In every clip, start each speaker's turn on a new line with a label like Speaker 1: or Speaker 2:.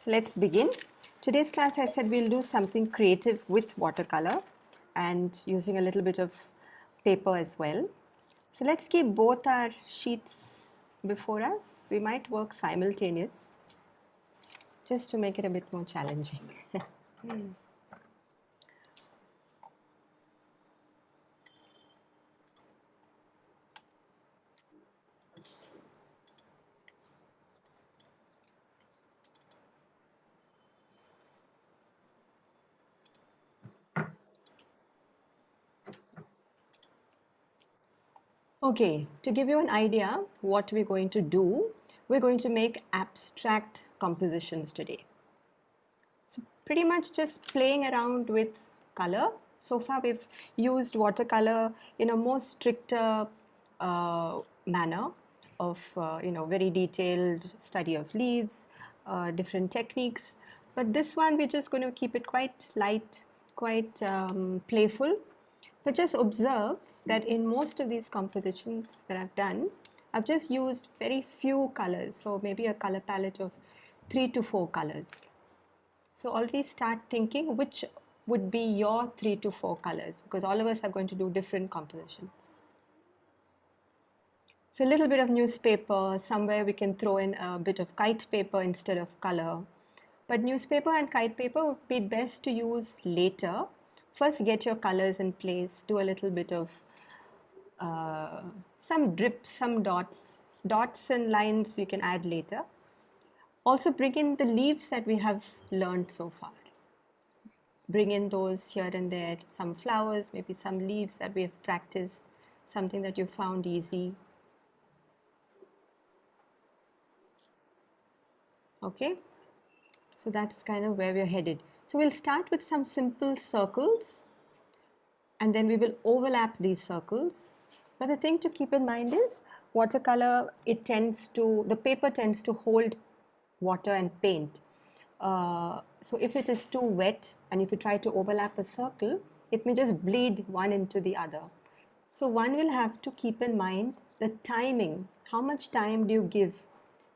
Speaker 1: So let's begin. Today's class, I said we'll do something creative with watercolor and using a little bit of paper as well. So let's keep both our sheets before us. We might work simultaneous just to make it a bit more challenging. Okay, to give you an idea what we're going to do, we're going to make abstract compositions today. So pretty much just playing around with color. So far we've used watercolor in a more stricter manner of very detailed study of leaves, different techniques. But this one we're just going to keep it quite light, quite playful. But just observe that in most of these compositions that I've done, I've just used very few colors. So maybe a color palette of 3 to 4 colors. So already start thinking which would be your 3 to 4 colors, because all of us are going to do different compositions. So a little bit of newspaper, somewhere we can throw in a bit of kite paper instead of color. But newspaper and kite paper would be best to use later. First get your colors in place, do a little bit of some drips, some dots. Dots and lines we can add later. Also bring in the leaves that we have learned so far. Bring in those here and there, some flowers, maybe some leaves that we have practiced, something that you found easy. Okay, so that's kind of where we're headed. So we'll start with some simple circles and then we will overlap these circles. But the thing to keep in mind is watercolor, the paper tends to hold water and paint. So if it is too wet and if you try to overlap a circle, it may just bleed one into the other. So one will have to keep in mind the timing. How much time do you give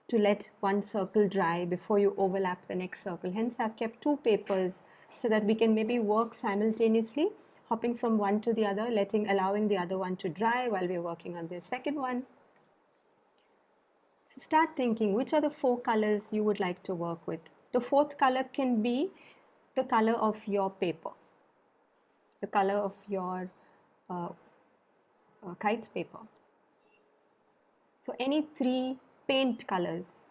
Speaker 1: to let one circle dry before you overlap the next circle? Hence I've kept two papers so that we can maybe work simultaneously, hopping from one to the other, allowing the other one to dry while we're working on the second one. So start thinking which are the 4 colors you would like to work with. The 4th color can be the color of your paper, the color of your kite paper. So any 3 paint colors.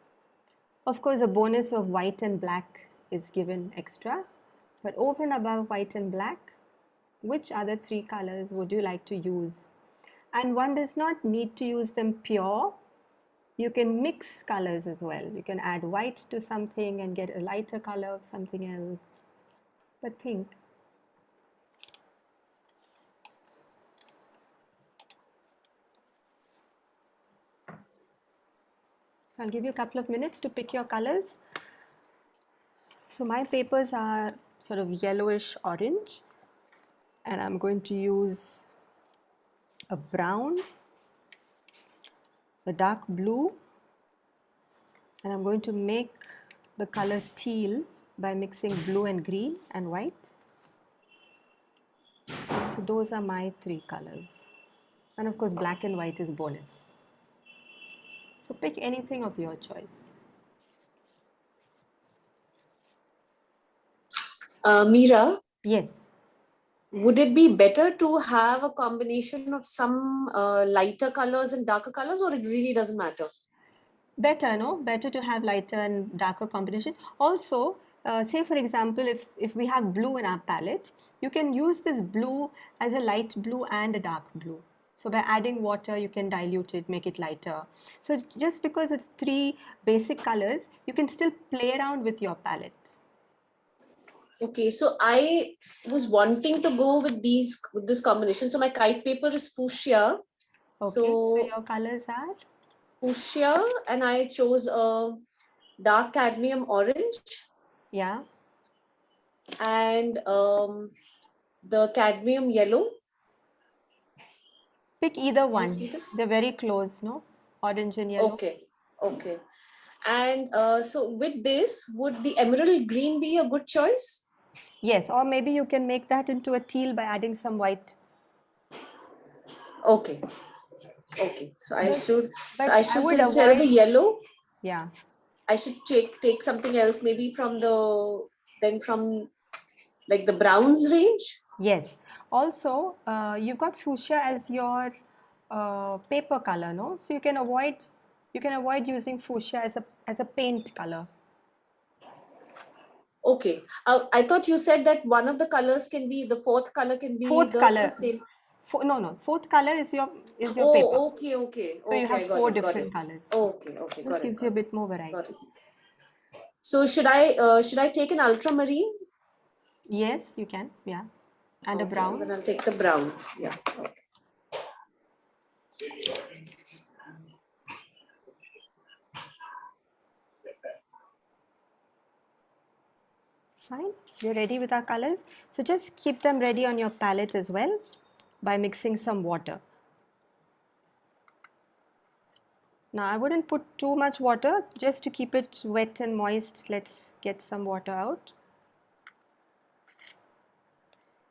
Speaker 1: Of course, a bonus of white and black is given extra, but over and above white and black, which other 3 colors would you like to use? And one does not need to use them pure. You can mix colors as well. You can add white to something and get a lighter color of something else. But think. So I'll give you a couple of minutes to pick your colors. So my papers are sort of yellowish orange, and I'm going to use a brown, a dark blue, and I'm going to make the color teal by mixing blue and green and white. So those are my 3 colors. And of course black and white is bonus. So pick anything of your choice.
Speaker 2: Meera?
Speaker 1: Yes.
Speaker 2: Would it be better to have a combination of some lighter colors and darker colors, or it really doesn't matter?
Speaker 1: Better, no? Better to have lighter and darker combination. Also, say for example, if we have blue in our palette, you can use this blue as a light blue and a dark blue. So by adding water, you can dilute it, make it lighter. So just because it's 3 basic colors, you can still play around with your palette.
Speaker 2: Okay, so I was wanting to go with this combination. So my kite paper is fuchsia.
Speaker 1: Okay, so your colors are?
Speaker 2: Fuchsia, and I chose a dark cadmium orange.
Speaker 1: Yeah.
Speaker 2: And the cadmium yellow.
Speaker 1: Pick either one.
Speaker 2: You see this?
Speaker 1: They're very close, no? Orange and yellow.
Speaker 2: Okay. And so with this, would the emerald green be a good choice?
Speaker 1: Yes, or maybe you can make that into a teal by adding some white.
Speaker 2: Okay. Okay. So I
Speaker 1: But,
Speaker 2: should,
Speaker 1: but I
Speaker 2: so
Speaker 1: would
Speaker 2: instead of the
Speaker 1: avoid,
Speaker 2: yellow,
Speaker 1: yeah.
Speaker 2: I should take something else, maybe from from like the browns range.
Speaker 1: Yes. Also, you've got fuchsia as your paper color, no? So you can avoid using fuchsia as a paint color.
Speaker 2: Okay. I thought you said that one of the colors can be, the fourth color can be
Speaker 1: Fourth
Speaker 2: the
Speaker 1: color,
Speaker 2: same.
Speaker 1: no, fourth color is your paper.
Speaker 2: Oh, okay, okay,
Speaker 1: So you
Speaker 2: okay.
Speaker 1: have
Speaker 2: I got
Speaker 1: four
Speaker 2: it, got
Speaker 1: different
Speaker 2: it.
Speaker 1: colors.
Speaker 2: Okay, okay,
Speaker 1: This
Speaker 2: got it,
Speaker 1: gives you
Speaker 2: got
Speaker 1: a
Speaker 2: it,
Speaker 1: bit more
Speaker 2: got
Speaker 1: variety.
Speaker 2: it. So should I take an ultramarine?
Speaker 1: Yes, you can. Yeah. And a
Speaker 2: Okay, and
Speaker 1: brown.
Speaker 2: then I'll take the brown. Yeah. Okay.
Speaker 1: Fine. We're ready with our colors. So just keep them ready on your palette as well by mixing some water. Now I wouldn't put too much water just to keep it wet and moist. Let's get some water out.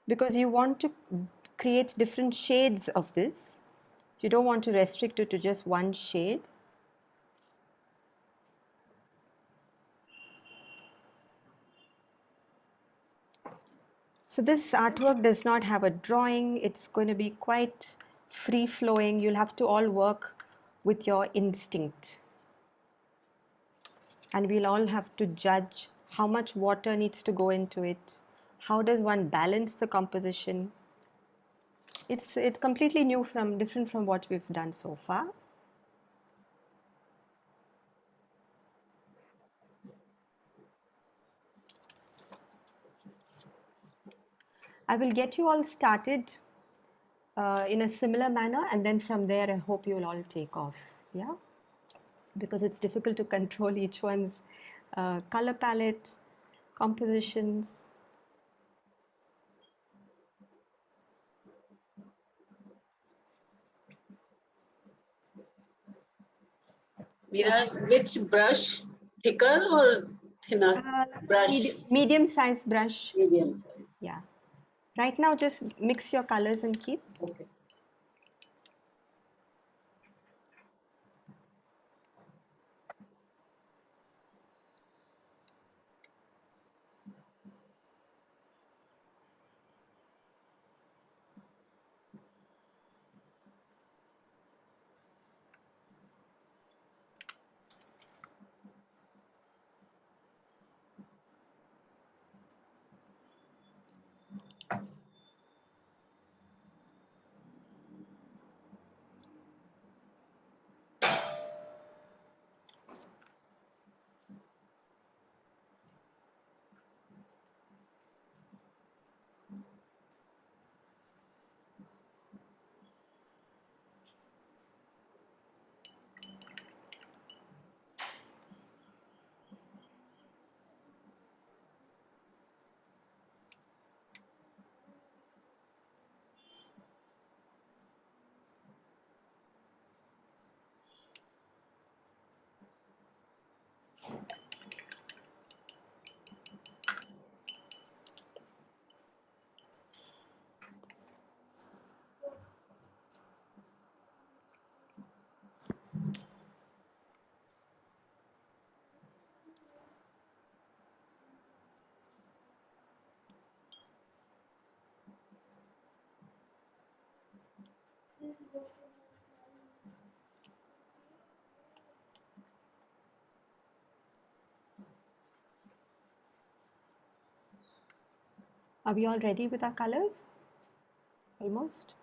Speaker 1: Because you want to create different shades of this. You don't want to restrict it to just one shade. So this artwork does not have a drawing. It's going to be quite free flowing. You'll have to all work with your instinct. And we'll all have to judge how much water needs to go into it. How does one balance the composition? It's completely different from what we've done so far. I will get you all started in a similar manner, and then from there I hope you will all take off. Yeah, because it's difficult to control each one's color palette, compositions.
Speaker 3: Mira, which brush? Thicker or thinner
Speaker 1: Uh,
Speaker 3: brush?
Speaker 1: medium size brush.
Speaker 3: Medium size.
Speaker 1: Yeah. Right now, just mix your colors and keep.
Speaker 3: Okay.
Speaker 1: Are we all ready with our colors? Almost.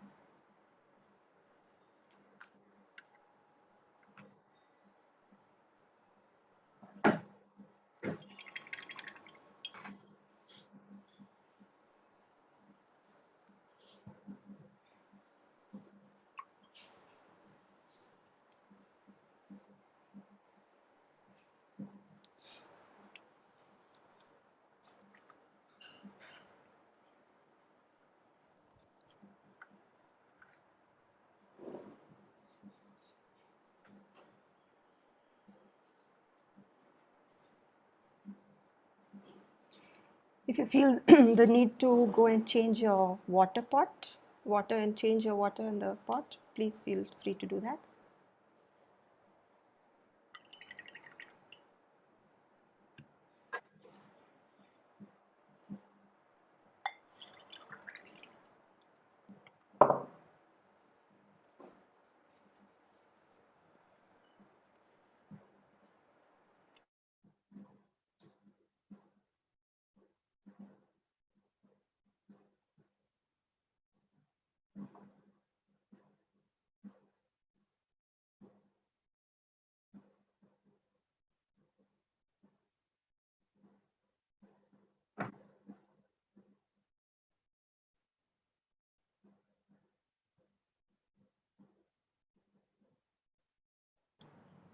Speaker 1: If you feel the need to go and change your water and change your water in the pot, please feel free to do that.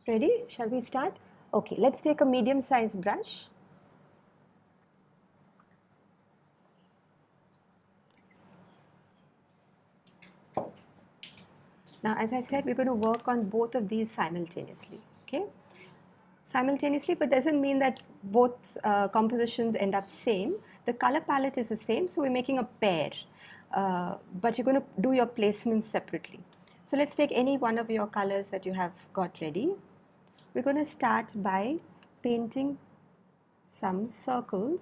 Speaker 1: Ready? Shall we start? Okay, let's take a medium-sized brush. Now, as I said, we're going to work on both of these simultaneously, okay? Simultaneously, but doesn't mean that both compositions end up same. The color palette is the same, so we're making a pair, but you're going to do your placements separately. So let's take any one of your colors that you have got ready. We're going to start by painting some circles.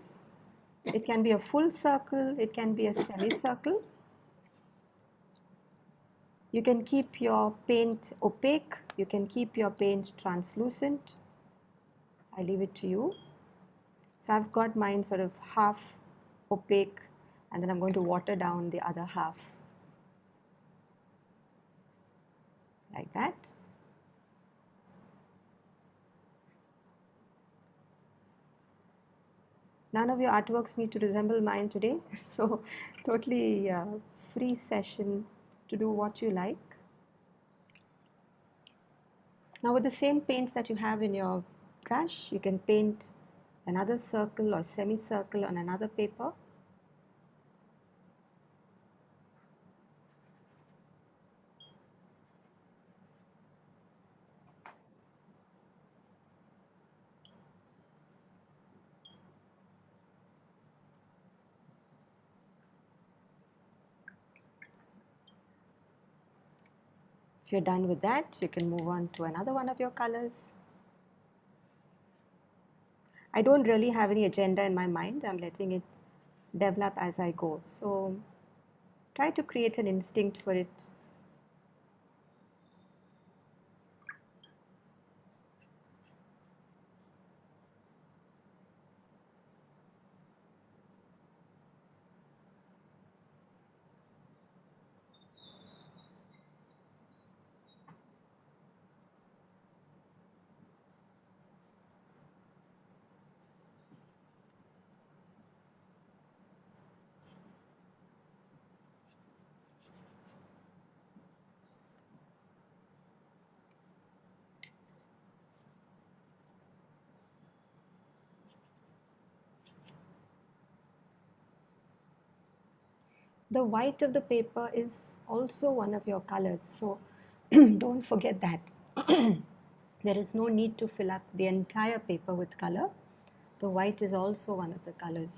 Speaker 1: It can be a full circle, it can be a semicircle. You can keep your paint opaque, you can keep your paint translucent. I leave it to you. So I've got mine sort of half opaque, and then I'm going to water down the other half like that. None of your artworks need to resemble mine today, so totally free session to do what you like. Now with the same paints that you have in your brush, you can paint another circle or semicircle on another paper. If you're done with that, you can move on to another one of your colors. I don't really have any agenda in my mind. I'm letting it develop as I go. So try to create an instinct for it. The white of the paper is also one of your colors, so don't forget that. There is no need to fill up the entire paper with color. The white is also one of the colors.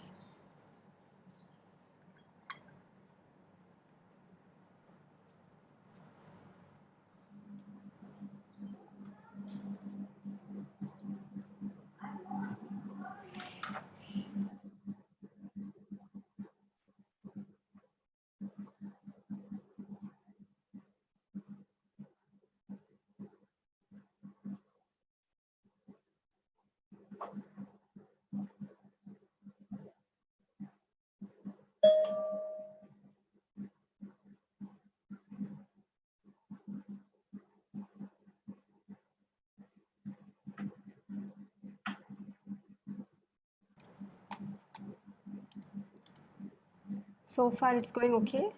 Speaker 1: So far it's going okay?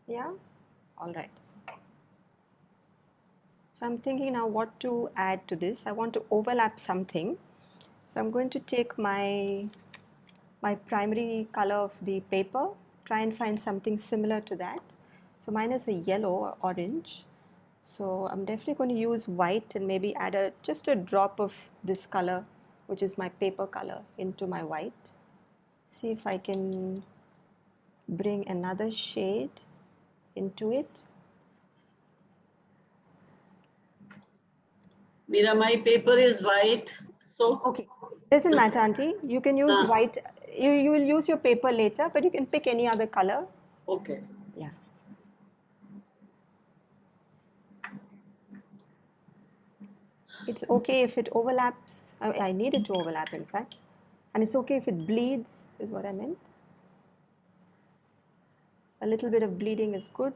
Speaker 1: Yeah? All right. So I'm thinking now what to add to this. I want to overlap something. So I'm going to take my primary color of the paper, try and find something similar to that. So mine is a yellow or orange. So I'm definitely going to use white and maybe add just a drop of this color, which is my paper color, into my white. See if I can bring another shade into it.
Speaker 3: Mira, my paper is white, so
Speaker 1: Okay, doesn't matter, Auntie. You can use white. You will use your paper later, but you can pick any other color.
Speaker 3: okay.
Speaker 1: Yeah. It's okay if it overlaps. I need it to overlap, in fact. And it's okay if it bleeds, is what I meant. A little bit of bleeding is good.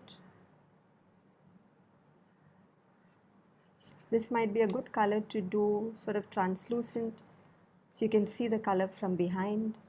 Speaker 1: This might be a good color to do sort of translucent, so you can see the color from behind.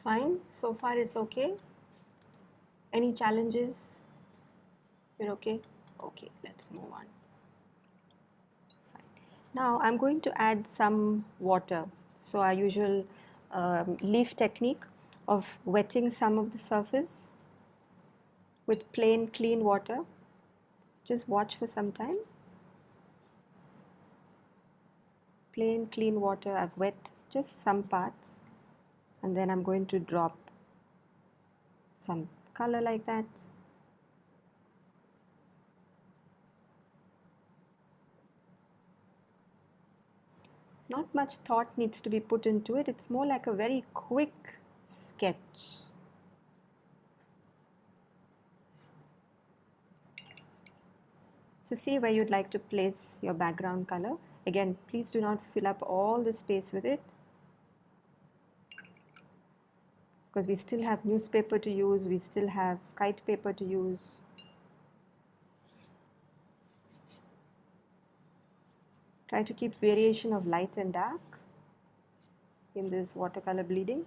Speaker 1: Fine, so far it's okay. Any challenges? You're okay? Okay, let's move on. Fine. Now I'm going to add some water. So our usual leaf technique of wetting some of the surface with plain clean water. Just watch for some time. Plain clean water, I've wet just some parts, and then I'm going to drop some color like that. Not much thought needs to be put into it. It's more like a very quick sketch. So see where you'd like to place your background color. Again, please do not fill up all the space with it, because we still have newspaper to use, we still have kite paper to use. Try to keep variation of light and dark in this watercolor bleeding.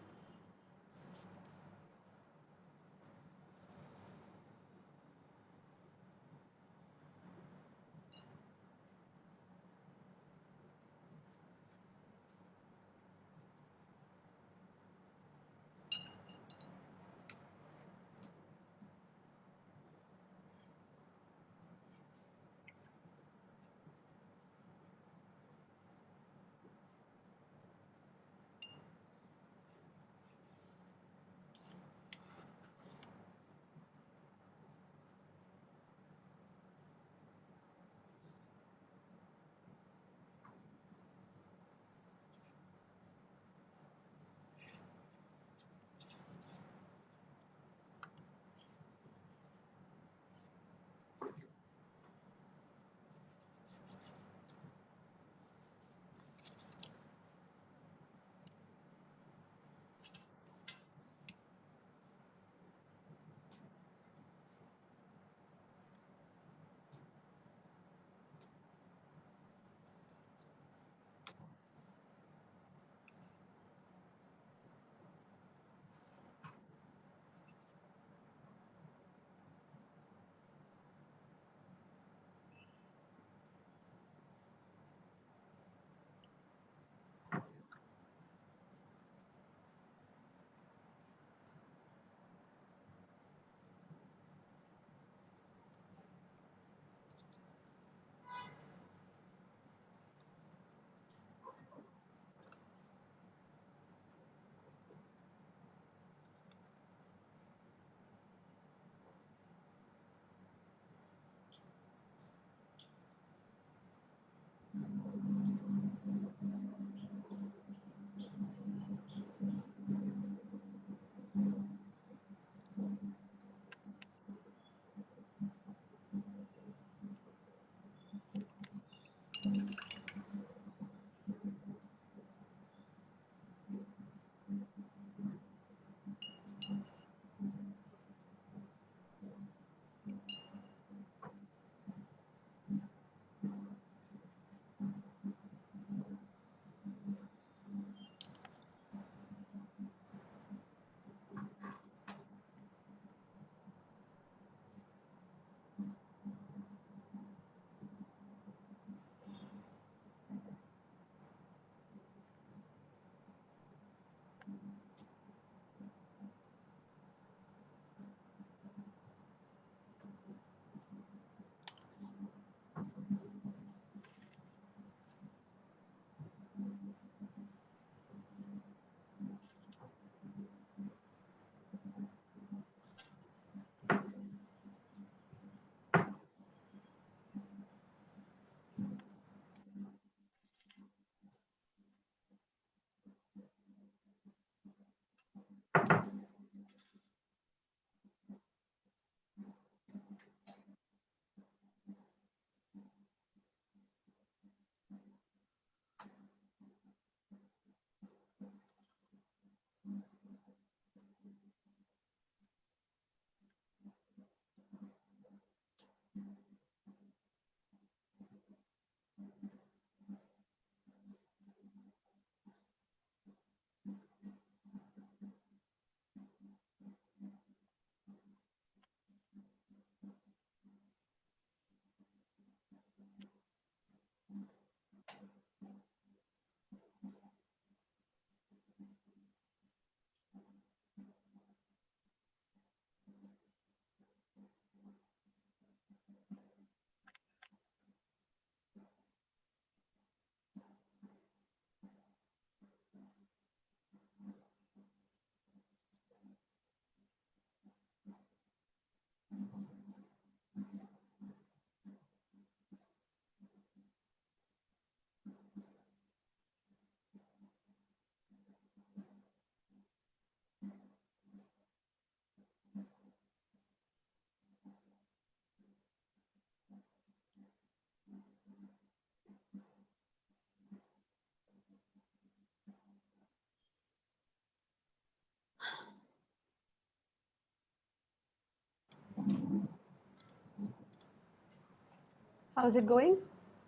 Speaker 1: How's it going?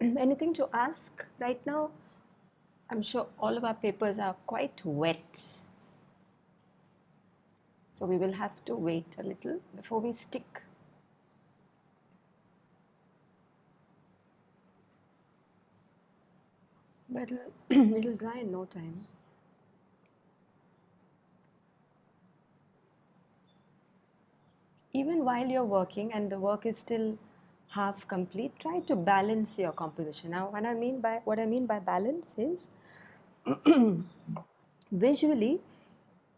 Speaker 1: Anything to ask right now? I'm sure all of our papers are quite wet. So we will have to wait a little before we stick. But it'll dry in no time. Even while you're working and the work is still half complete, try to balance your composition. Now, what I mean by balance is visually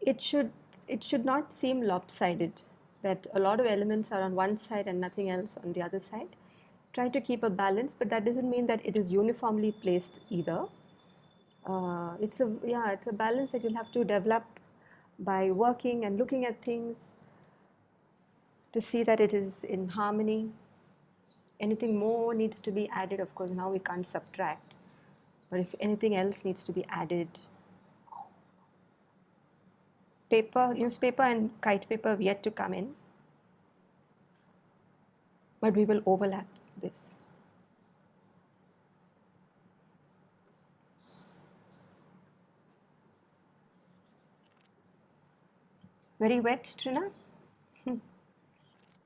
Speaker 1: it should not seem lopsided, that a lot of elements are on one side and nothing else on the other side. Try to keep a balance, but that doesn't mean that it is uniformly placed either. It's a balance that you'll have to develop by working and looking at things to see that it is in harmony. Anything more needs to be added. Of course, now we can't subtract, but if anything else needs to be added, newspaper and kite paper have yet to come in, but we will overlap this. Very wet, Trina?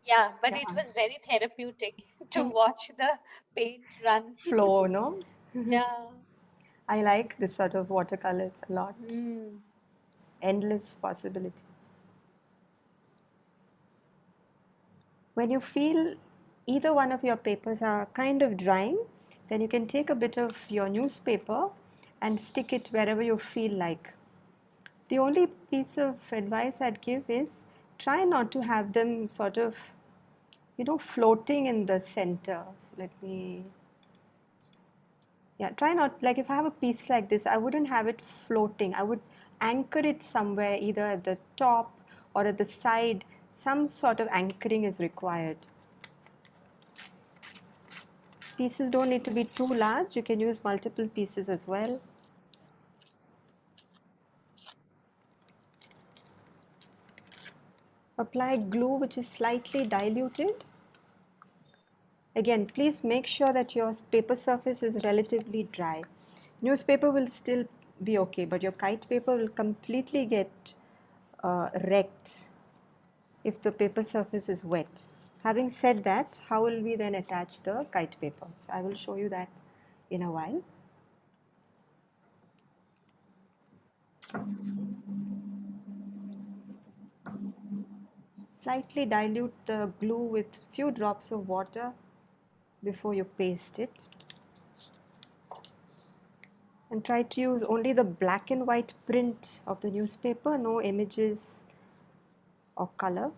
Speaker 4: Yeah, but it
Speaker 1: Yeah.
Speaker 4: was very therapeutic to watch the paint run.
Speaker 1: Flow, no?
Speaker 4: Yeah.
Speaker 1: I like this sort of watercolors a lot.
Speaker 4: Mm.
Speaker 1: Endless possibilities. When you feel either one of your papers are kind of drying, then you can take a bit of your newspaper and stick it wherever you feel like. The only piece of advice I'd give is try not to have them sort of, floating in the center. So let me Yeah, try not, like if I have a piece like this, I wouldn't have it floating. I would anchor it somewhere, either at the top or at the side. Some sort of anchoring is required. Pieces don't need to be too large. You can use multiple pieces as well. Apply glue which is slightly diluted. Again, please make sure that your paper surface is relatively dry. Newspaper will still be okay, but your kite paper will completely get wrecked if the paper surface is wet. Having said that, how will we then attach the kite paper? So I will show you that in a while. Slightly dilute the glue with few drops of water before you paste it. And try to use only the black and white print of the newspaper, no images or color.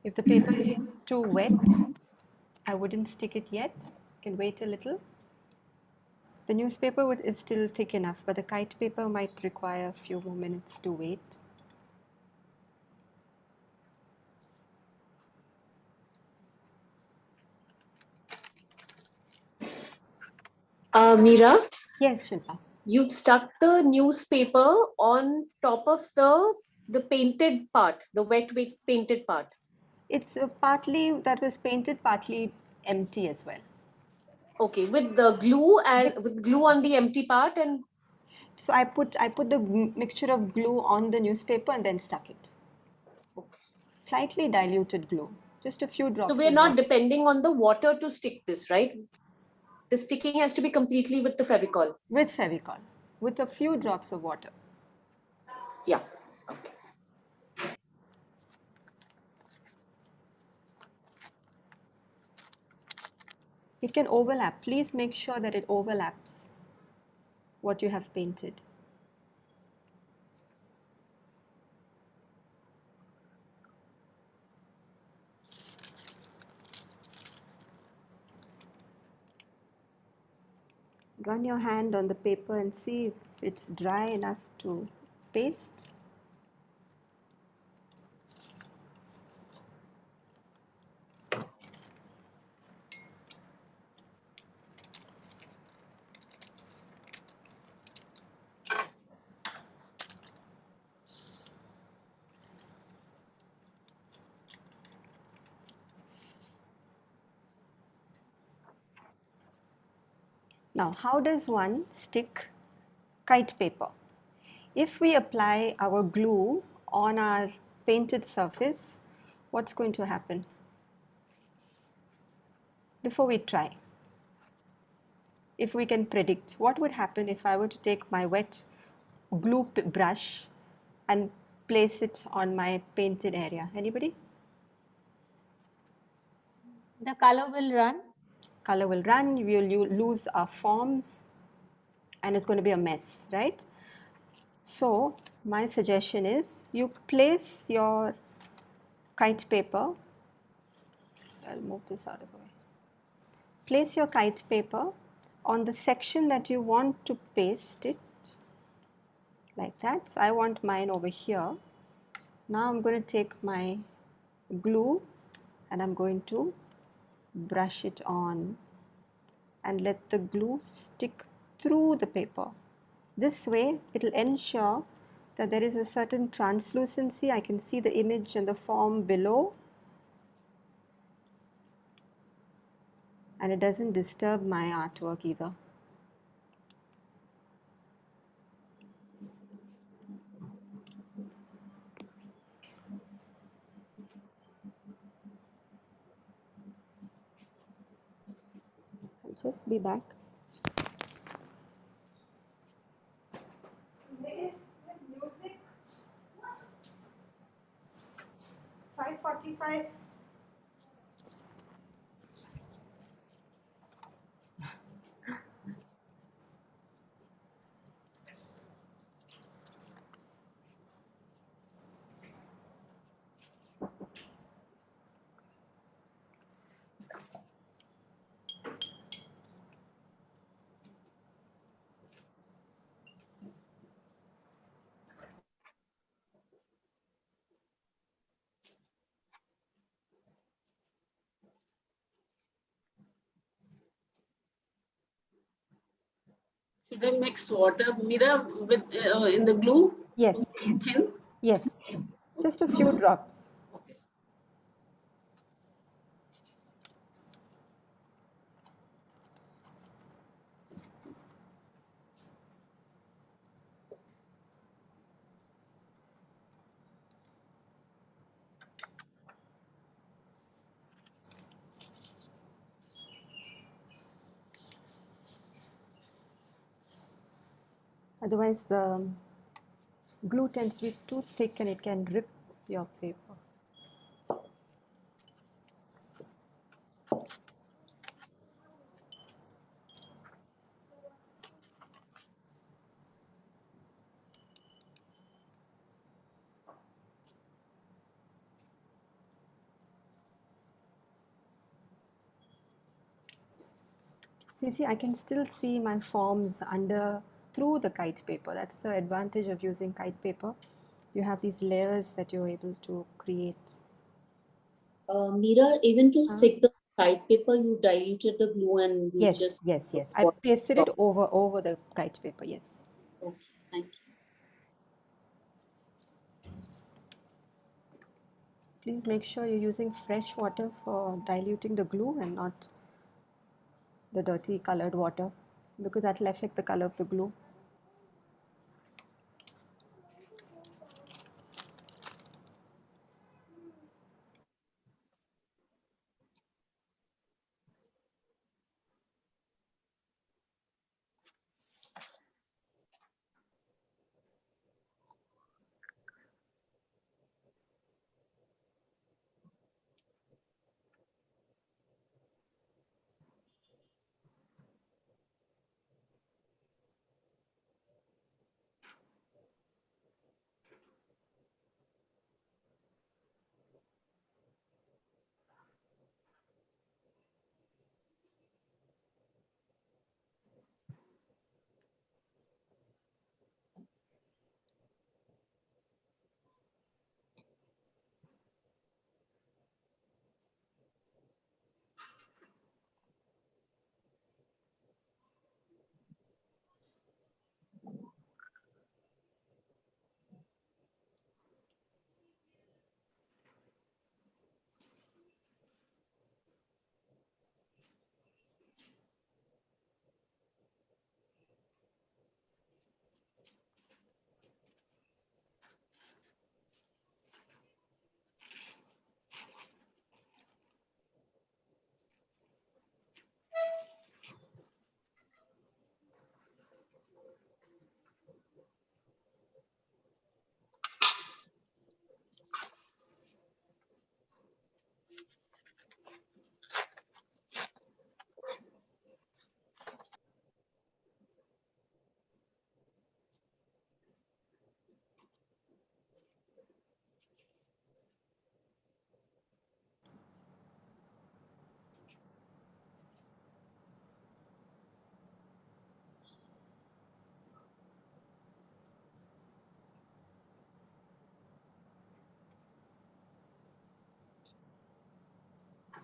Speaker 1: If the paper is too wet, I wouldn't stick it yet. You can wait a little. The newspaper is still thick enough, but the kite paper might require a few more minutes to wait.
Speaker 2: Meera,
Speaker 1: Yes, Shilpa.
Speaker 2: you've stuck the newspaper on top of the painted part, the painted part.
Speaker 1: It's partly that was painted, partly empty as well.
Speaker 2: Okay, with the glue and with glue on the empty part, and
Speaker 1: So I put the mixture of glue on the newspaper and then stuck it.
Speaker 2: okay.
Speaker 1: Slightly diluted glue, just a few drops
Speaker 2: So we're
Speaker 1: of
Speaker 2: not
Speaker 1: water.
Speaker 2: depending on the water to stick this, right? The sticking has to be completely with the Fevicol.
Speaker 1: With Fevicol, with a few drops of water.
Speaker 2: Yeah. Okay.
Speaker 1: It can overlap. Please make sure that it overlaps what you have painted. Run your hand on the paper and see if it's dry enough to paste. Now, how does one stick kite paper? If we apply our glue on our painted surface, what's going to happen? Before we try, if we can predict, what would happen if I were to take my wet glue brush and place it on my painted area? Anybody?
Speaker 4: The color will run.
Speaker 1: Color will run, we will lose our forms, and it's going to be a mess, right? So my suggestion is you place your kite paper. I'll move this out of the way. Place your kite paper on the section that you want to paste it, like that. So I want mine over here. Now I'm going to take my glue and I'm going to brush it on and let the glue stick through the paper. This way it will ensure that there is a certain translucency. I can see the image and the form below, and it doesn't disturb my artwork either. I'll just be back. 5:45.
Speaker 3: Should I mix water, Mira, with in the glue?
Speaker 1: Yes,
Speaker 3: Thin?
Speaker 1: yes, just a few drops. Otherwise the glue tends to be too thick and it can rip your paper. So you see, I can still see my forms under through the kite paper. That's the advantage of using kite paper. You have these layers that you're able to create.
Speaker 2: Mira, even to stick the kite paper, you diluted the glue and you
Speaker 1: Yes,
Speaker 2: just.
Speaker 1: yes. I pasted it over the kite paper, yes.
Speaker 2: Okay, thank you.
Speaker 1: Please make sure you're using fresh water for diluting the glue and not the dirty colored water, because that will affect the color of the glue.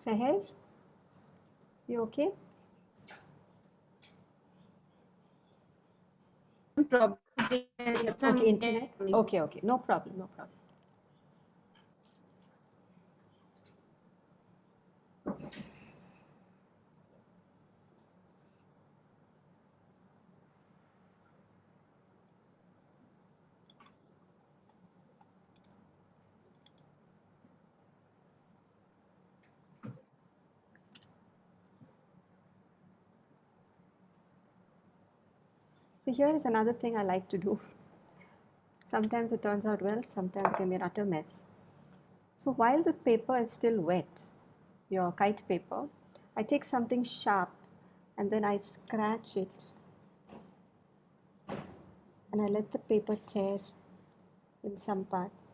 Speaker 1: Seher, you okay?
Speaker 3: Probably some
Speaker 1: Okay, internet. Okay, okay, no problem, no problem. So here is another thing I like to do. Sometimes it turns out well, sometimes it can be an utter mess. So while the paper is still wet, your kite paper, I take something sharp and then I scratch it and I let the paper tear in some parts.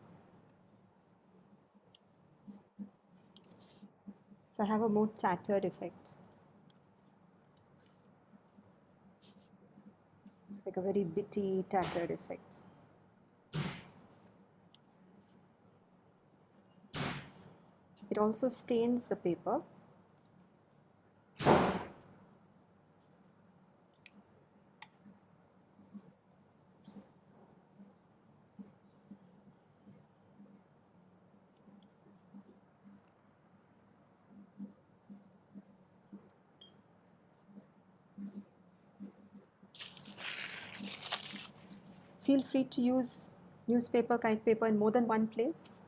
Speaker 1: So I have a more tattered effect, like a very bitty tattered effect. It also stains the paper. Feel free to use newspaper, kite paper in more than one place.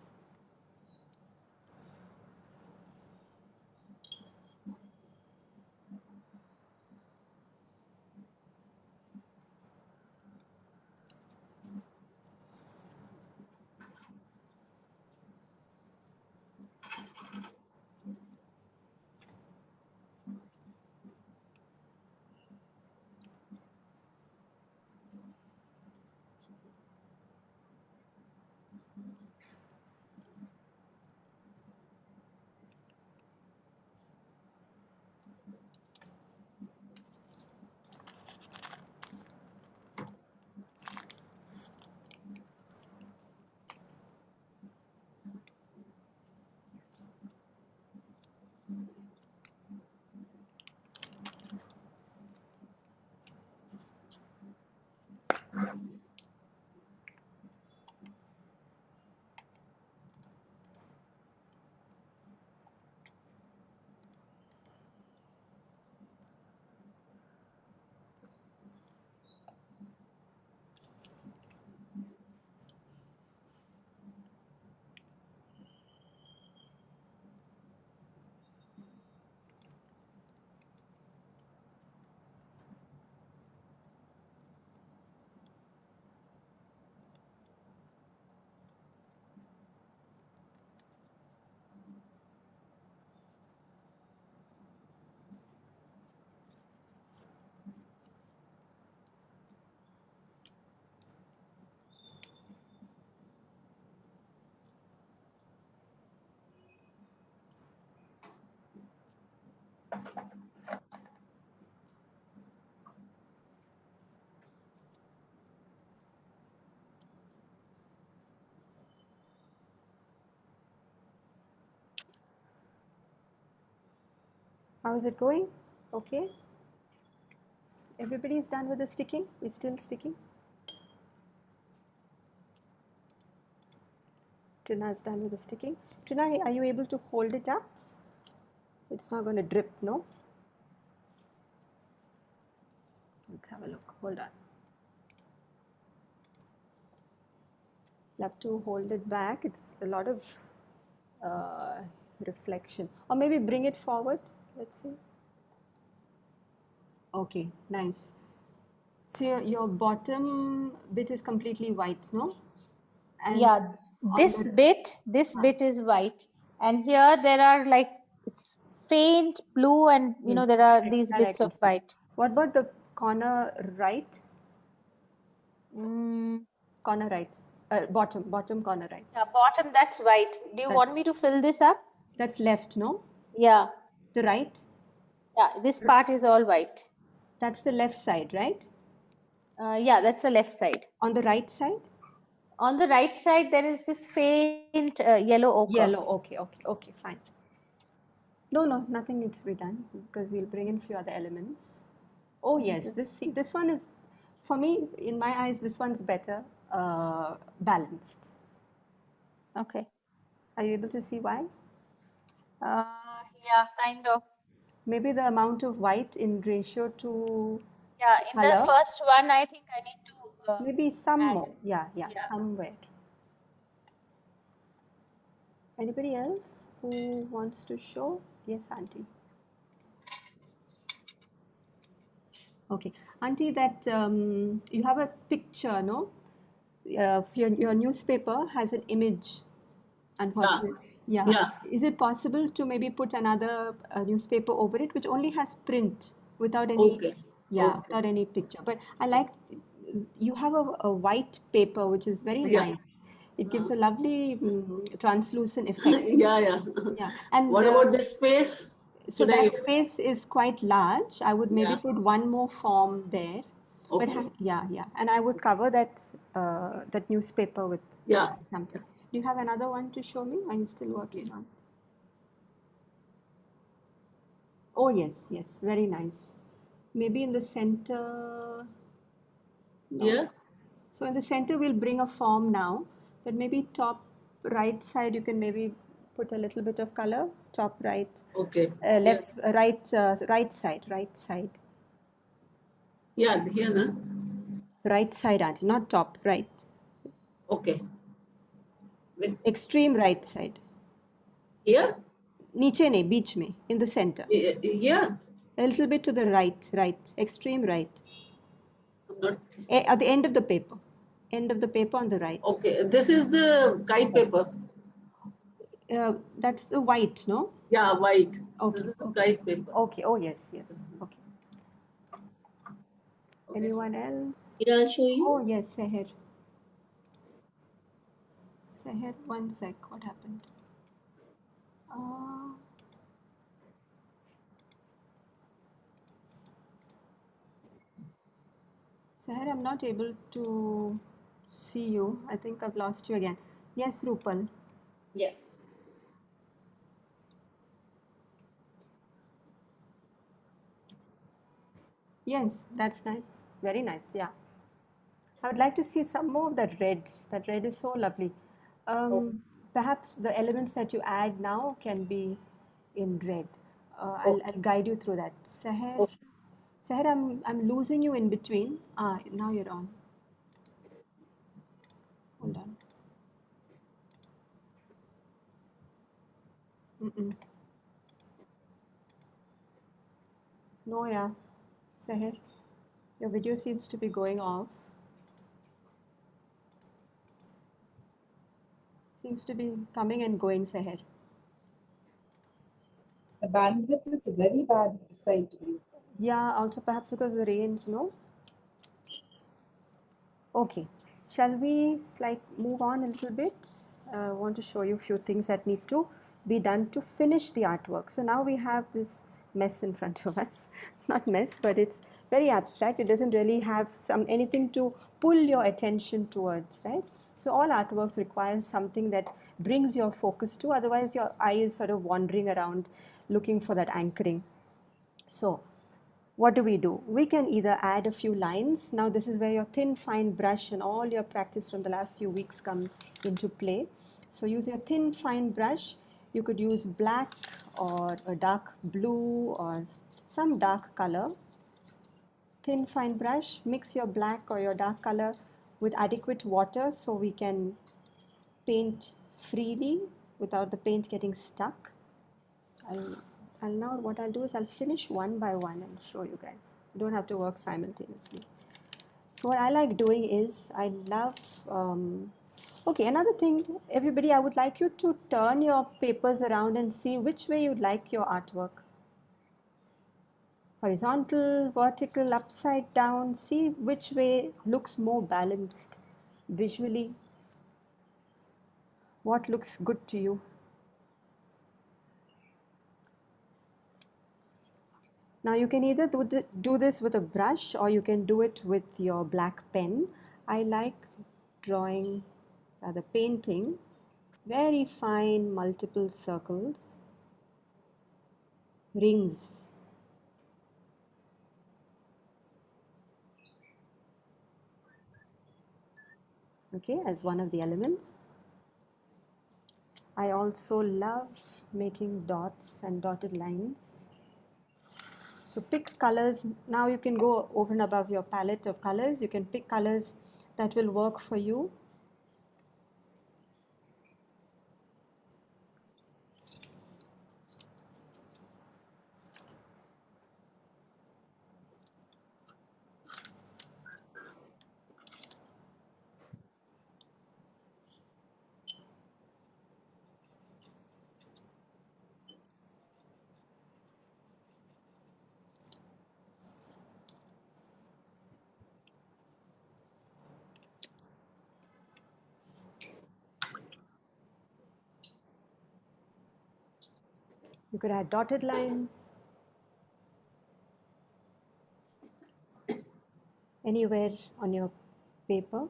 Speaker 1: How is it going? Okay. Everybody is done with the sticking? We're still sticking? Trina is done with the sticking. Trina, are you able to hold it up? It's not going to drip, no? Let's have a look. Hold on. You have to hold it back. It's a lot of reflection. Or maybe bring it forward. Let's see. Okay, nice. So your bottom bit is completely white, no? And
Speaker 4: Yeah, this bit is white, and here there are like it's faint blue, and there are these
Speaker 1: that I
Speaker 4: bits
Speaker 1: can
Speaker 4: of
Speaker 1: see.
Speaker 4: white.
Speaker 1: What about the corner right?
Speaker 4: Mm,
Speaker 1: Corner right. Bottom corner right.
Speaker 4: yeah, bottom, that's white. Do you want me to fill this up?
Speaker 1: That's left, no?
Speaker 4: Yeah,
Speaker 1: The right?
Speaker 4: yeah, this part is all white.
Speaker 1: That's the left side, right?
Speaker 4: Yeah, that's the left side.
Speaker 1: On the right side?
Speaker 4: On the right side, there is this faint yellow ochre.
Speaker 1: Yellow. Okay, okay, okay, fine. No, no, nothing needs to be done because we'll bring in few other elements. Oh yes, this one is, for me, in my eyes, this one's better balanced.
Speaker 4: Okay.
Speaker 1: Are you able to see why?
Speaker 4: Yeah, kind of.
Speaker 1: Maybe the amount of white in ratio to
Speaker 4: Yeah, in the
Speaker 1: color,
Speaker 4: first one, I think I need to
Speaker 1: maybe some
Speaker 4: add.
Speaker 1: more. Yeah,
Speaker 4: Yeah.
Speaker 1: somewhere. Anybody else who wants to show? Yes, Auntie. Okay, Auntie, that you have a picture, no? Your newspaper has an image,
Speaker 3: Yeah,
Speaker 1: unfortunately. Yeah.
Speaker 3: yeah.
Speaker 1: Is it possible to maybe put another newspaper over it, which only has print without any,
Speaker 3: Okay,
Speaker 1: yeah,
Speaker 3: okay.
Speaker 1: without any picture? But I like, you have a white paper, which is very
Speaker 3: Yeah.
Speaker 1: nice. It gives a lovely translucent effect.
Speaker 3: Yeah, yeah.
Speaker 1: Yeah. And
Speaker 3: What about this space?
Speaker 1: so
Speaker 3: Should I?
Speaker 1: that space is quite large. I would maybe
Speaker 3: Yeah.
Speaker 1: put one more form there. But
Speaker 3: Okay.
Speaker 1: yeah, yeah. And I would cover that that newspaper with
Speaker 3: Yeah.
Speaker 1: something. Do you have another one to show me? Are you still working on? Oh yes, yes. Very nice. Maybe in the center. No.
Speaker 3: Yeah.
Speaker 1: So in the center we'll bring a form now, but maybe top right side you can maybe put a little bit of color. Top right,
Speaker 3: Okay. Yeah.
Speaker 1: left, right side.
Speaker 3: Yeah. Here, na?
Speaker 1: Right side, auntie, not top, right.
Speaker 3: Okay. With
Speaker 1: Extreme right side.
Speaker 3: here?
Speaker 1: नीचे नहीं, बीच में, in the center.
Speaker 3: Yeah.
Speaker 1: A little bit to the right, extreme right.
Speaker 3: I'm not.
Speaker 1: At the end of the paper. End of the paper on the right.
Speaker 3: Okay. This is the kite
Speaker 1: Yes.
Speaker 3: paper.
Speaker 1: That's the white, no?
Speaker 3: Yeah, white. This
Speaker 1: Okay,
Speaker 3: is the
Speaker 1: okay.
Speaker 3: kite paper.
Speaker 1: Okay, oh yes, yes. Okay.
Speaker 3: Okay.
Speaker 1: Anyone else?
Speaker 2: Here I'll show you.
Speaker 1: Oh yes, Seher. Seher, one sec, what happened? Uh, Seher, I'm not able to see you. I think I've lost you again. Yes, Rupal.
Speaker 2: Yeah.
Speaker 1: Yes, that's nice. Very nice, yeah. I would like to see some more of that red. That red is so lovely.
Speaker 2: Oh,
Speaker 1: Perhaps the elements that you add now can be in red.
Speaker 2: oh,
Speaker 1: I'll guide you through that. Seher,
Speaker 2: oh.
Speaker 1: Seher, I'm losing you in between. Ah, now you're on. Hold on. Mm-mm. No, yeah. Seher, your video seems to be going off. Seems to be coming and going, Seher.
Speaker 5: The bandwidth is very bad this side today.
Speaker 1: Yeah, also perhaps because the rains, no? Okay, shall we move on a little bit? I want to show you a few things that need to be done to finish the artwork. So now we have this mess in front of us. Not mess, but it's very abstract. It doesn't really have anything to pull your attention towards, right? So all artworks require something that brings your focus to, otherwise your eye is sort of wandering around looking for that anchoring. So what do? We can either add a few lines. Now this is where your thin fine brush and all your practice from the last few weeks come into play. So use your thin fine brush. You could use black or a dark blue or some dark color. Thin fine brush, mix your black or your dark color with adequate water so we can paint freely without the paint getting stuck. I'll now, what I'll do is I'll finish one by one and show you guys. You don't have to work simultaneously. So what I like doing is I love, okay, another thing, everybody, I would like you to turn your papers around and see which way you'd like your artwork. Horizontal, vertical, upside down, see which way looks more balanced visually. What looks good to you? Now you can either do this with a brush or you can do it with your black pen. I like drawing, rather painting, very fine multiple circles. rings. Okay, as one of the elements. I also love making dots and dotted lines. So pick colors. Now you can go over and above your palette of colors. You can pick colors that will work for you. You could add dotted lines anywhere on your paper.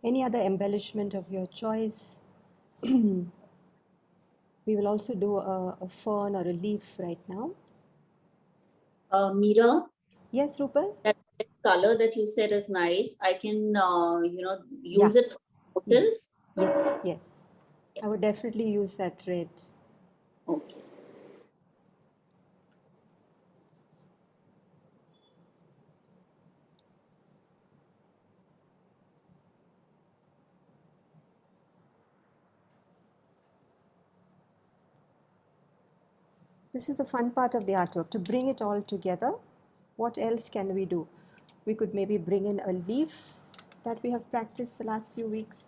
Speaker 1: Any other embellishment of your choice. We will also do a fern or a leaf right now.
Speaker 6: Mira,
Speaker 1: Yes, Rupal?
Speaker 6: that color that you said is nice. I can, use
Speaker 1: Yeah.
Speaker 6: it for motifs.
Speaker 1: Yes, yes. I would definitely use that red.
Speaker 6: Okay.
Speaker 1: This is the fun part of the artwork, to bring it all together. What else can we do? We could maybe bring in a leaf that we have practiced the last few weeks.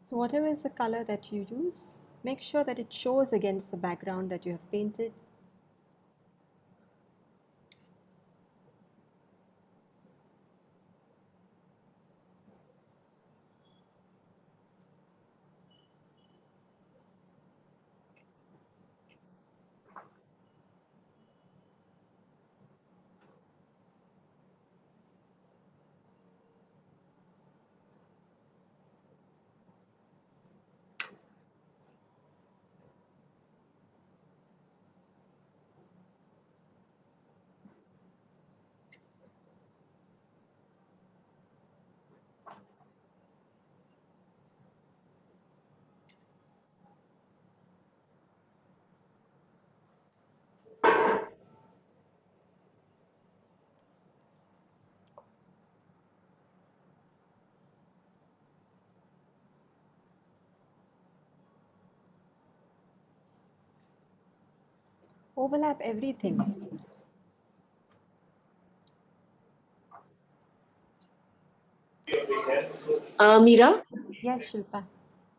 Speaker 1: So whatever is the color that you use, make sure that it shows against the background that you have painted. Overlap everything.
Speaker 2: Mira,
Speaker 1: Yes, Shilpa.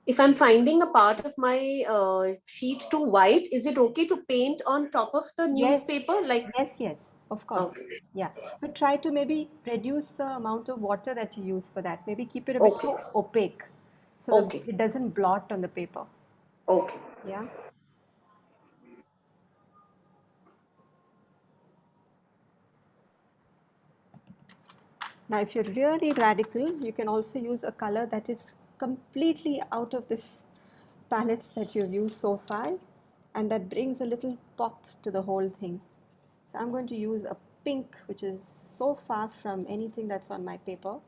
Speaker 2: if I'm finding a part of my sheet too white, is it okay to paint on top of the
Speaker 1: Yes.
Speaker 2: newspaper? Like,
Speaker 1: Yes, yes, of course.
Speaker 2: okay.
Speaker 1: Yeah, but try to maybe reduce the amount of water that you use for that. Maybe keep it a bit
Speaker 2: Okay.
Speaker 1: opaque so that
Speaker 2: Okay.
Speaker 1: it doesn't blot on the paper.
Speaker 2: Okay.
Speaker 1: Yeah. Now, if you're really radical, you can also use a color that is completely out of this palette that you've used so far, and that brings a little pop to the whole thing. So I'm going to use a pink, which is so far from anything that's on my paper.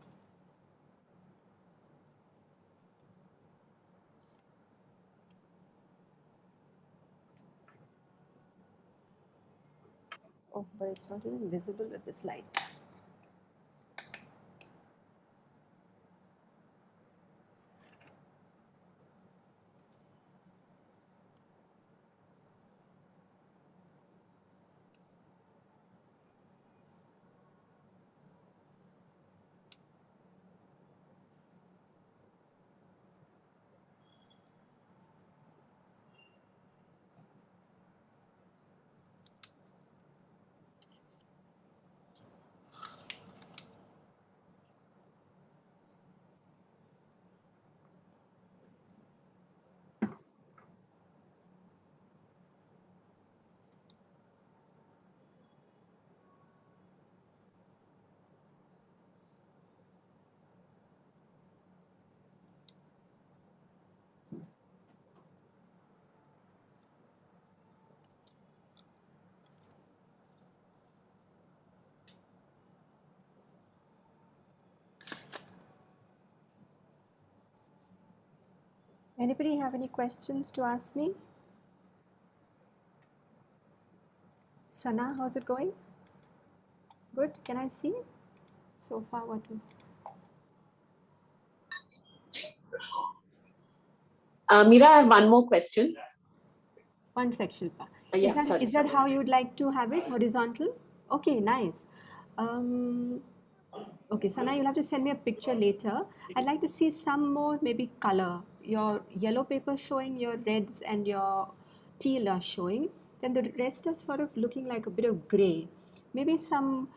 Speaker 1: Oh, but it's not even visible with this light. Anybody have any questions to ask me? Sana, how's it going? Good, can I see? So far, what is?
Speaker 2: Mira, I have one more question.
Speaker 1: One sec, Shilpa.
Speaker 2: Yeah,
Speaker 1: Is that how you'd like to have it, horizontal? Okay, nice. Okay, Sana, you'll have to send me a picture later. I'd like to see some more maybe color. Your yellow paper showing, your reds and your teal are showing. Then the rest are sort of looking like a bit of gray. Maybe some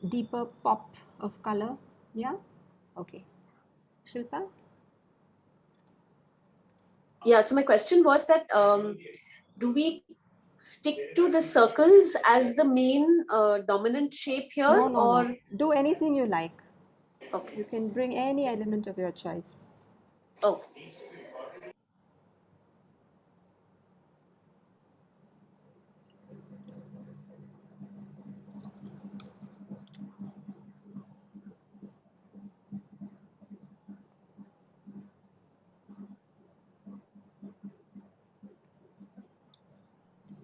Speaker 1: deeper pop of color. Yeah? Okay. Shilpa?
Speaker 2: Yeah, so my question was that do we stick to the circles as the main dominant shape here,
Speaker 1: No, no,
Speaker 2: or
Speaker 1: no. Do anything you like.
Speaker 2: okay?
Speaker 1: You can bring any element of your choice.
Speaker 2: Oh,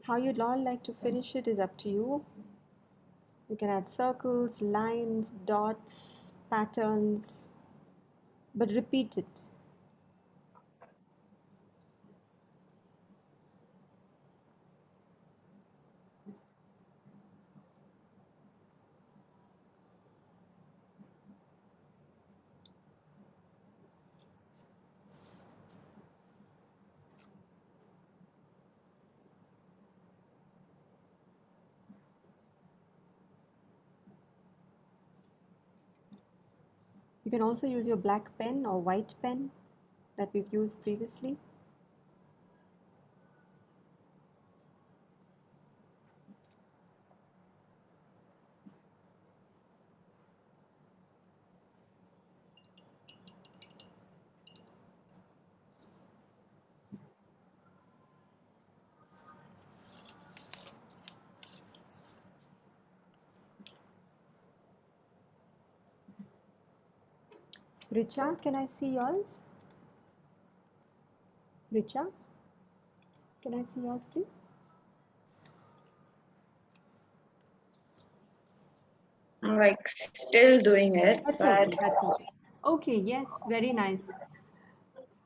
Speaker 1: How you'd all like to finish it is up to you. You can add circles, lines, dots, patterns, but repeat it. You can also use your black pen or white pen that we've used previously. Richa, can I see yours? Richa, can I see yours, please?
Speaker 7: I'm like still doing it,
Speaker 1: That's
Speaker 7: but
Speaker 1: okay, that's okay. Okay, yes, very nice.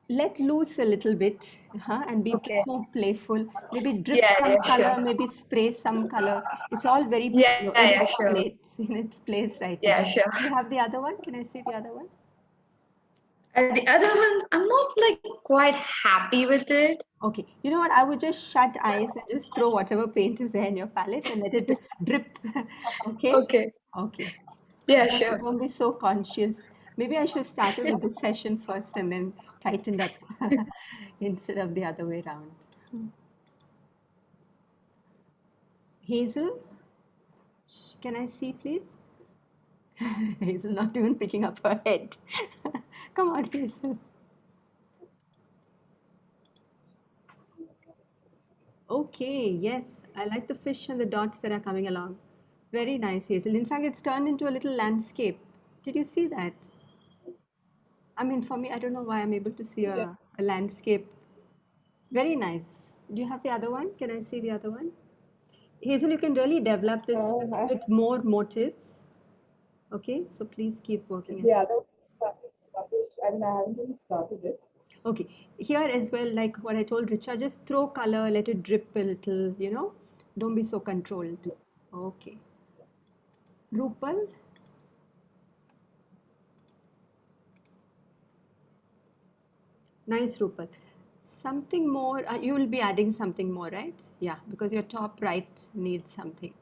Speaker 1: Let loose a little bit and be a bit
Speaker 7: okay.
Speaker 1: more playful. Maybe drip
Speaker 7: Yeah,
Speaker 1: some
Speaker 7: yeah, sure.
Speaker 1: color, maybe spray some color. It's all very
Speaker 7: Yeah,
Speaker 1: in
Speaker 7: yeah,
Speaker 1: its
Speaker 7: sure.
Speaker 1: place, in its place right now.
Speaker 7: Yeah, sure.
Speaker 1: Do you have the other one? Can I see the other one?
Speaker 7: And the other ones, I'm not like quite happy with it.
Speaker 1: Okay, you know what? I would just shut eyes and just throw whatever paint is there in your palette and let it drip. Okay?
Speaker 7: Okay.
Speaker 1: Okay.
Speaker 7: Yeah, sure.
Speaker 1: Don't be so conscious. Maybe I should have started with this session first and then tightened up instead of the other way around. Hazel, can I see, please? Hazel not even picking up her head. Come on, Hazel. Okay, yes, I like the fish and the dots that are coming along. Very nice, Hazel. In fact, it's turned into a little landscape. Did you see that? I mean, for me, I don't know why I'm able to see
Speaker 5: Yeah.
Speaker 1: a landscape. Very nice. Do you have the other one? Can I see the other one? Hazel, you can really develop this with more motives. Okay, so please keep working at
Speaker 5: The
Speaker 1: it.
Speaker 5: other one, I mean, I haven't even started it.
Speaker 1: Okay, here as well, like what I told Richa, just throw color, let it drip a little, you know, don't be so controlled. Okay. Rupal, nice Rupal. Something more, you will be adding something more, right? Yeah, because your top right needs something.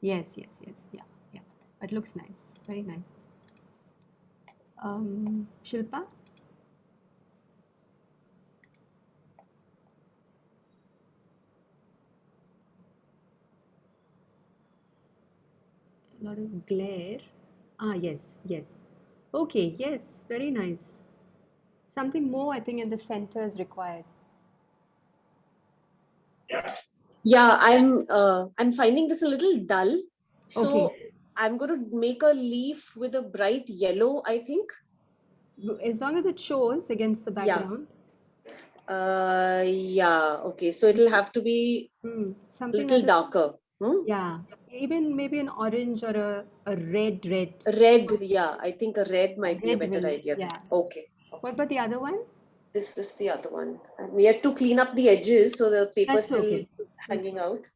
Speaker 1: Yes, yes, yes, yeah, yeah. It looks nice, very nice. Shilpa? It's a lot of glare. Ah, yes, yes. Okay, yes, very nice. Something more, I think, in the center is required.
Speaker 2: Yeah, I'm finding this a little dull. So
Speaker 1: Okay.
Speaker 2: I'm going to make a leaf with a bright yellow, I think.
Speaker 1: As long as it shows against the
Speaker 2: Yeah.
Speaker 1: background.
Speaker 2: Yeah. Okay. So it'll have to be a
Speaker 1: Something
Speaker 2: little
Speaker 1: that is,
Speaker 2: darker.
Speaker 1: yeah, even maybe an orange or a red.
Speaker 2: Red. Yeah. I think a red might be a
Speaker 1: Red
Speaker 2: better
Speaker 1: will,
Speaker 2: idea.
Speaker 1: yeah.
Speaker 2: Okay.
Speaker 1: What about the other one?
Speaker 2: This was the other one. And we had to clean up the edges so the paper
Speaker 1: That's
Speaker 2: still
Speaker 1: okay. That's
Speaker 2: hanging out.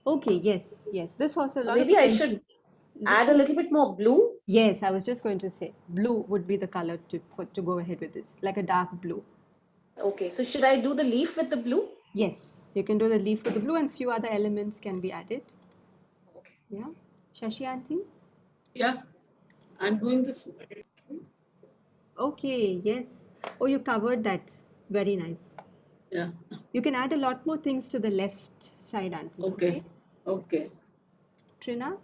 Speaker 1: okay, yes, yes. This also a lot of
Speaker 2: Maybe I
Speaker 1: attention.
Speaker 2: should
Speaker 1: This
Speaker 2: add a
Speaker 1: one,
Speaker 2: little bit more blue.
Speaker 1: yes, I was just going to say blue would be the color to go ahead with this, like a dark blue.
Speaker 2: Okay. So should I do the leaf with the blue?
Speaker 1: Yes, you can do the leaf with the blue and few other elements can be added.
Speaker 2: Okay.
Speaker 1: Yeah. Shashi auntie?
Speaker 3: Yeah, I'm doing this.
Speaker 1: Okay, yes. Oh, you covered that. Very nice.
Speaker 3: Yeah,
Speaker 1: You can add a lot more things to the left side, auntie.
Speaker 3: okay, okay.
Speaker 1: Trina?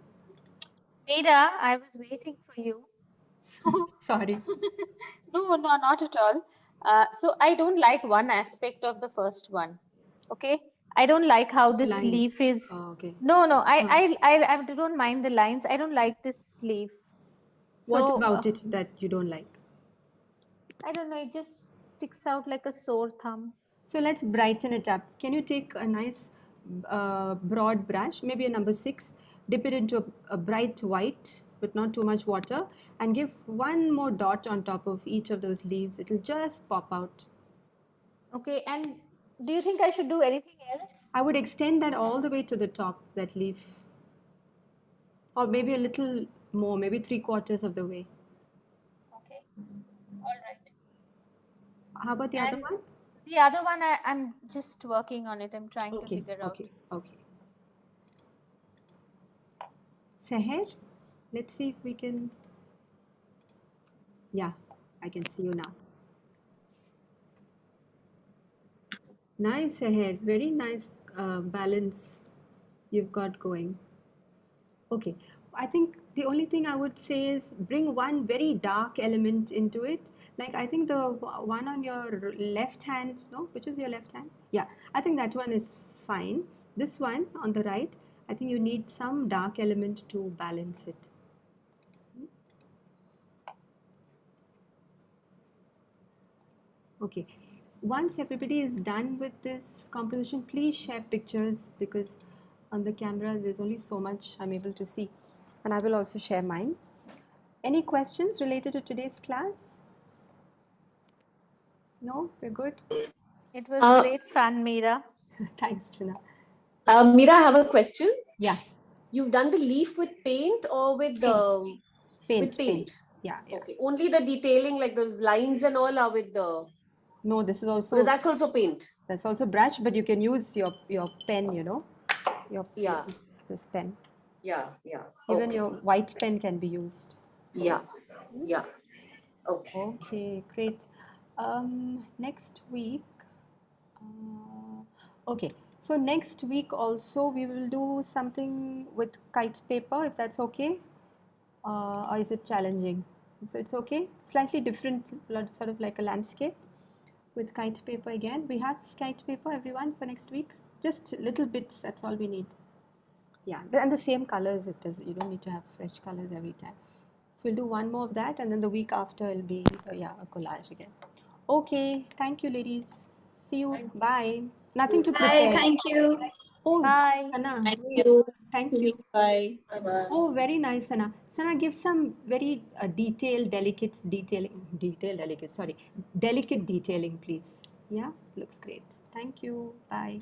Speaker 4: Meera, I was waiting for you. So,
Speaker 1: Sorry.
Speaker 4: no, not at all. So I don't like one aspect of the first one. Okay, I don't like how this
Speaker 1: Lines.
Speaker 4: leaf is.
Speaker 1: Oh, okay.
Speaker 4: No, I don't mind the lines. I don't like this leaf.
Speaker 1: What
Speaker 4: So
Speaker 1: about it that you don't like?
Speaker 4: I don't know. It just sticks out like a sore thumb.
Speaker 1: So let's brighten it up. Can you take a nice broad brush, maybe a number 6, dip it into a bright white with not too much water, and give one more dot on top of each of those leaves. It'll just pop out.
Speaker 4: Okay, and do you think I should do anything else?
Speaker 1: I would extend that all the way to the top, that leaf. Or maybe a little more, maybe 3/4 of the way.
Speaker 4: Okay, all right.
Speaker 1: How about the other
Speaker 4: And
Speaker 1: one?
Speaker 4: the other one, I'm just working on it. I'm trying to
Speaker 1: Okay,
Speaker 4: figure out.
Speaker 1: okay, okay. Seher, let's see if we can. Yeah, I can see you now. Nice, Seher. Very nice balance you've got going. Okay, I think the only thing I would say is bring one very dark element into it. Like I think the one on your left hand, no, which is your left hand? Yeah, I think that one is fine. This one on the right, I think you need some dark element to balance it. Okay, once everybody is done with this composition, please share pictures because on the camera there's only so much I'm able to see. And I will also share mine. Any questions related to today's class? No, we're good.
Speaker 4: It was
Speaker 2: Uh,
Speaker 4: great fun, Meera.
Speaker 1: Thanks, Trina.
Speaker 2: Mira, I have a question.
Speaker 1: Yeah,
Speaker 2: You've done the leaf with paint or with the
Speaker 1: paint.
Speaker 2: paint?
Speaker 1: Yeah, yeah.
Speaker 2: Okay. Only the detailing, like those lines and all, are with the.
Speaker 1: No, this is
Speaker 2: No,
Speaker 1: also
Speaker 2: that's also paint.
Speaker 1: brush, but you can use your pen. You know,
Speaker 2: Yeah.
Speaker 1: this pen.
Speaker 2: Yeah. Yeah.
Speaker 1: Even
Speaker 2: Okay.
Speaker 1: your white pen can be used.
Speaker 2: Yeah. Yeah. Okay.
Speaker 1: Okay, great. Next week. Okay, so next week also we will do something with kite paper, if that's okay. or is it challenging? So it's okay. Slightly different, sort of like a landscape with kite paper again. We have kite paper, everyone, for next week. Just little bits. That's all we need. Yeah, and the same colors it is. You don't need to have fresh colors every time. So we'll do one more of that, and then the week after it'll be a collage again. Okay, thank you, ladies. See you. Bye. Nothing to
Speaker 7: Bye,
Speaker 1: prepare.
Speaker 7: thank you.
Speaker 1: Oh,
Speaker 4: Bye.
Speaker 1: Sana,
Speaker 6: Thank
Speaker 1: wait.
Speaker 6: you.
Speaker 1: Thank you.
Speaker 6: Bye.
Speaker 3: Bye-bye.
Speaker 1: Oh, very nice, Sana. Sana, give some very delicate detailing, please. Yeah, looks great. Thank you. Bye.